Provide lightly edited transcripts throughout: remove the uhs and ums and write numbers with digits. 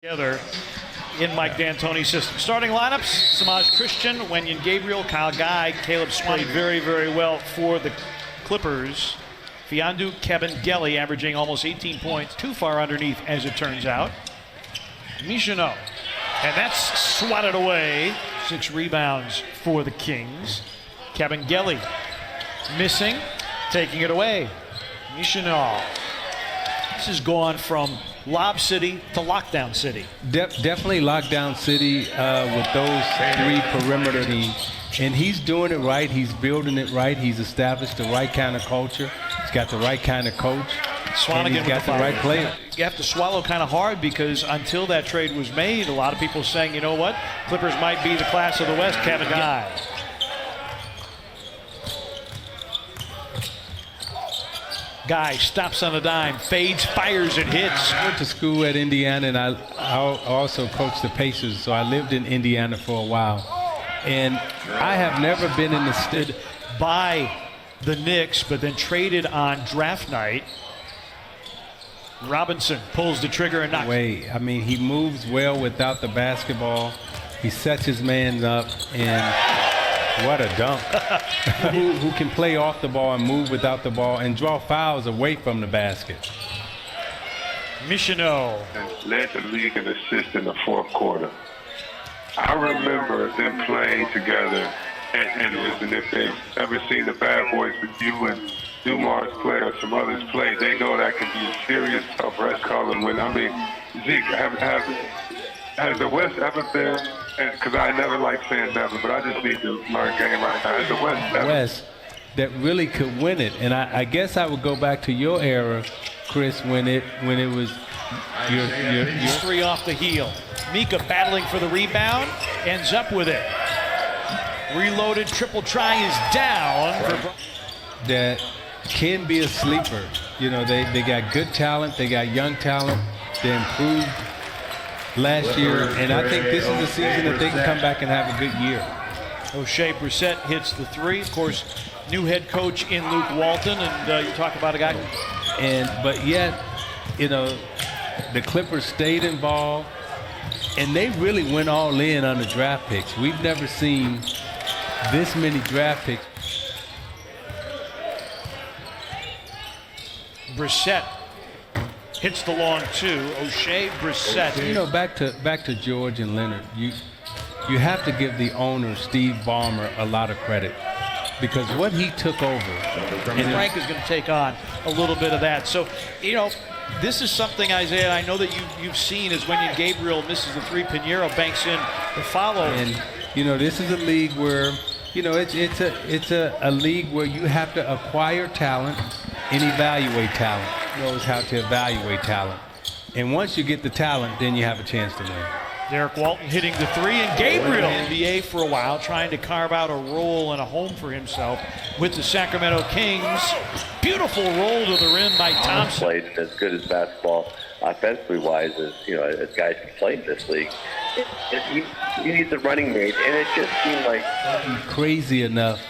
Together in Mike D'Antoni's system. Starting lineups: Samaj Christian, Wenyan Gabriel, Kyle Guy, Caleb Swanee. Very, very well for the Clippers. Fiandu Kabengele averaging almost 18 points. Too far underneath, as it turns out. Michino. And that's swatted away. 6 rebounds for the Kings. Kabengele missing, taking it away. Michino. This has gone from Lob City to Lockdown City. Definitely Lockdown City with those 3 perimeter teams. And he's doing it right. He's building it right. He's established the right kind of culture. He's got the right kind of coach. And he's got the right player. You have to swallow kind of hard because until that trade was made, a lot of people saying, you know what, Clippers might be the class of the West. Kevin Guy. Guy stops on a dime, fades, fires, and hits. I went to school at Indiana, and I also coached the Pacers, so I lived in Indiana for a while. And I have never been in the state by the Knicks, but then traded on draft night. Robinson pulls the trigger and knocks. Away. I mean, he moves well without the basketball. He sets his man up, and what a dunk. who can play off the ball and move without the ball and draw fouls away from the basket. Michino. And led the league in assists in the fourth quarter. I remember them playing together, and if they've ever seen the Bad Boys with you and Dumar's play or some others play, they know that can be a serious tough rest column. When I mean, Zeke, has the West ever been? Because I never like saying never, but I just need to learn game right now. Has the West ever? West that really could win it, and I guess I would go back to your era, Chris, when it was your 3 off the heel. Mika battling for the rebound, ends up with it. Reloaded, triple try is down. That can be a sleeper. You know, they got good talent, they got young talent, they improved last year, and I think this is the season that they can come back and have a good year. O'Shea Brissett hits the 3. Of course, new head coach in Luke Walton, and you talk about a guy. But yet, you know, the Clippers stayed involved, and they really went all in on the draft picks. We've never seen this many draft picks. Brissett hits the long 2. O'Shea Brissett. You know, back to George and Leonard. You have to give the owner, Steve Ballmer, a lot of credit because what he took over. And Frank is going to take on a little bit of that. So, you know, this is something, Isaiah, I know that you've seen is when Gabriel misses the 3, Pinheiro banks in the follow. And, you know, this is a league where, you know, it's a league where you have to acquire talent and evaluate talent. Knows how to evaluate talent. And once you get the talent, then you have a chance to win. Derek Walton hitting the 3, and Gabriel NBA for a while, trying to carve out a role and a home for himself with the Sacramento Kings. Beautiful roll to the rim by Thompson. Played as good as basketball offensively wise as as guys can play in this league. He needs a running mate, and it just seemed like crazy enough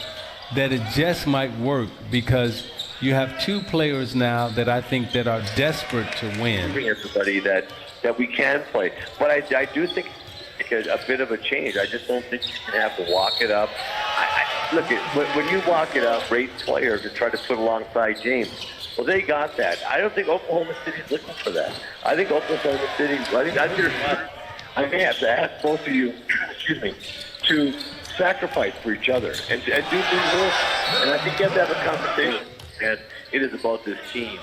that it just might work because you have 2 players now that I think that are desperate to win. Everybody that we can play, but I do think a bit of a change. I just don't think you can have to walk it up. Look, when you walk it up, rate players to try to put alongside James. Well, they got that. I don't think Oklahoma City's looking for that. I think Oklahoma City. I may have to ask both of you, excuse me, to sacrifice for each other and do things more. And I think you have to have a conversation. And it is about this team.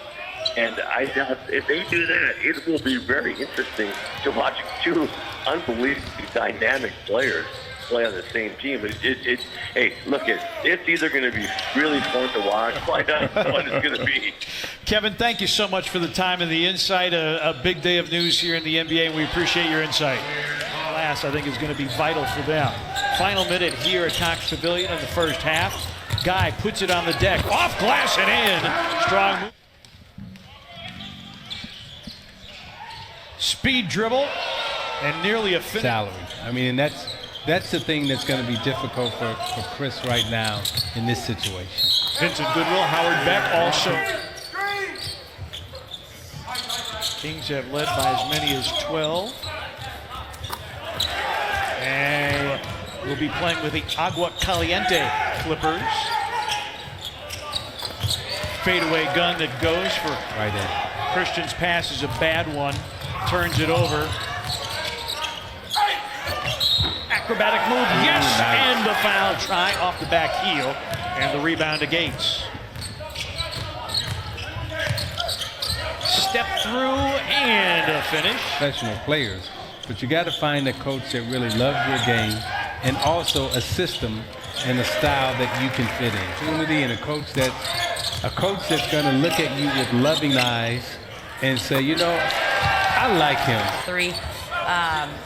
And if they do that, it will be very interesting to watch 2 unbelievably dynamic players play on the same team. Hey, look, it's either going to be really fun to watch. Find out what it's going to be. Kevin, thank you so much for the time and the insight. A big day of news here in the NBA, and we appreciate your insight. Last, I think, is going to be vital for them. Final minute here at Cox Pavilion in the first half. Guy puts it on the deck, off glass and in. Strong move. Speed dribble and nearly a finish. Salary. I mean, and that's the thing that's going to be difficult for Chris right now in this situation. Vincent Goodwill, Howard Beck also. Kings have led by as many as 12. will be playing with the Agua Caliente Clippers. Fadeaway gun that goes for Right in. Christian's pass is a bad one. Turns it over. Acrobatic move, yes, nice. and the foul try off the back heel, and the rebound to Gates. Step through and a finish. Professional players, but you got to find a coach that really loves your game and also a system and a style that you can fit in. Opportunity and a coach that's going to look at you with loving eyes and say, you know, I like him. 3.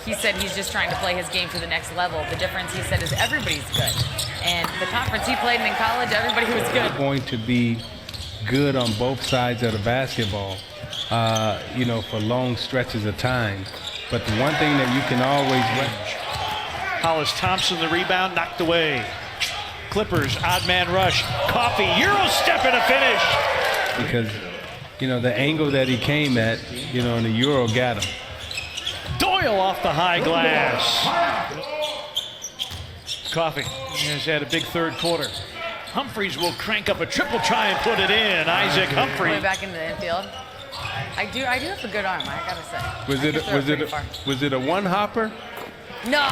He said he's just trying to play his game to the next level. The difference, he said, is everybody's good. And the conference he played in college, everybody was good. Going to be good on both sides of the basketball, you know, for long stretches of time. But the one thing that you can always Hollis Thompson, the rebound, knocked away. Clippers, odd man rush. Coffee, Euro step and a finish. because, you know, the angle that he came at, you know, and the Euro got him. Doyle off the high glass. Coffee has had a big third quarter. Humphreys will crank up a triple try and put it in. Isaac Humphrey. Way back into the infield. I do have a good arm, I gotta say. Was it a one hopper? No.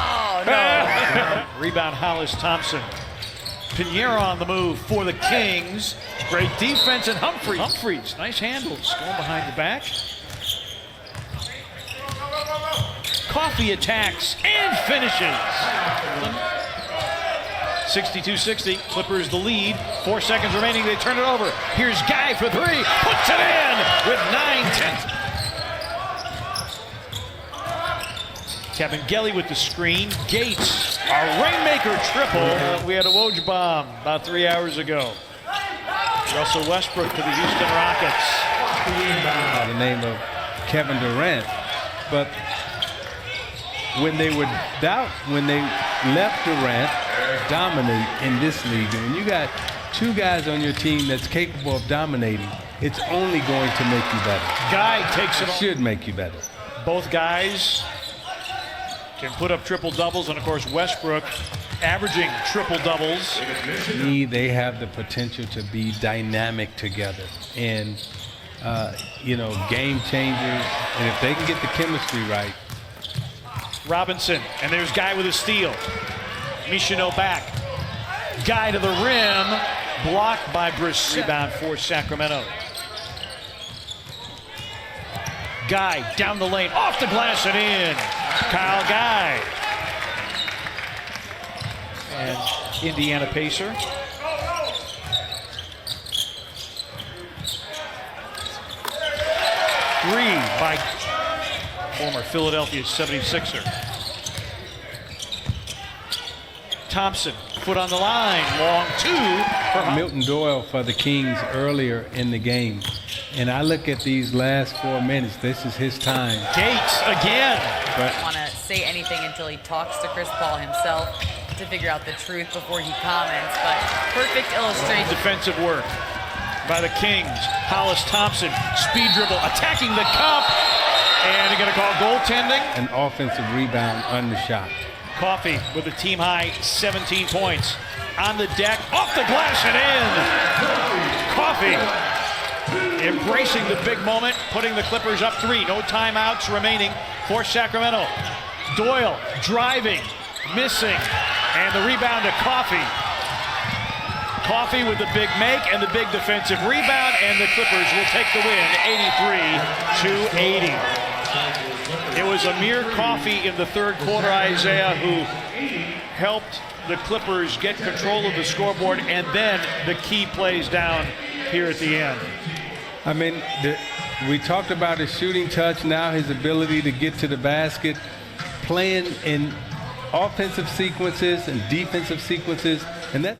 Rebound Hollis Thompson. Pinheiro on the move for the Kings. Great defense, and Humphreys, nice handles, going behind the back. Coffee attacks and finishes. 62-60, Clippers the lead. 4 seconds remaining, they turn it over. Here's Guy for three, puts it in with 9-10. Kabengele with the screen. Gates, a rainmaker triple. We had a Woj bomb about 3 hours ago. Russell Westbrook to the Houston Rockets. By the name of Kevin Durant, but when they left Durant dominate in this league, and when you got two guys on your team that's capable of dominating, it's only going to make you better. Guy takes it. Should make you better. Both guys can put up triple doubles, and of course Westbrook averaging triple doubles. To me, they have the potential to be dynamic together, and you know, game changers. And if they can get the chemistry right. Robinson, and there's Guy with a steal. Michino back. Guy to the rim, blocked by Briss. Rebound for Sacramento. Guy down the lane, off the glass and in. Kyle Guy. And Indiana Pacer. Three by former Philadelphia 76er. Thompson, foot on the line, long two for Milton Doyle for the Kings earlier in the game. And I look at these last 4 minutes, this is his time. Gates again. I don't want to say anything until he talks to Chris Paul himself to figure out the truth before he comments, but perfect illustration. Defensive work by the Kings. Hollis Thompson, speed dribble, attacking the cup, and they're going to call goaltending. An offensive rebound on the shot. Coffee with a team high 17 points. On the deck, off the glass and in. Coffee embracing the big moment, putting the Clippers up 3. No timeouts remaining for Sacramento. Doyle driving, missing, and the rebound to Coffee. Coffee with the big make and the big defensive rebound, and the Clippers will take the win 83-80. It was Amir Coffee in the third quarter, Isaiah, who helped the Clippers get control of the scoreboard, and then the key plays down here at the end. I mean, we talked about his shooting touch, now his ability to get to the basket, playing in offensive sequences and defensive sequences, and that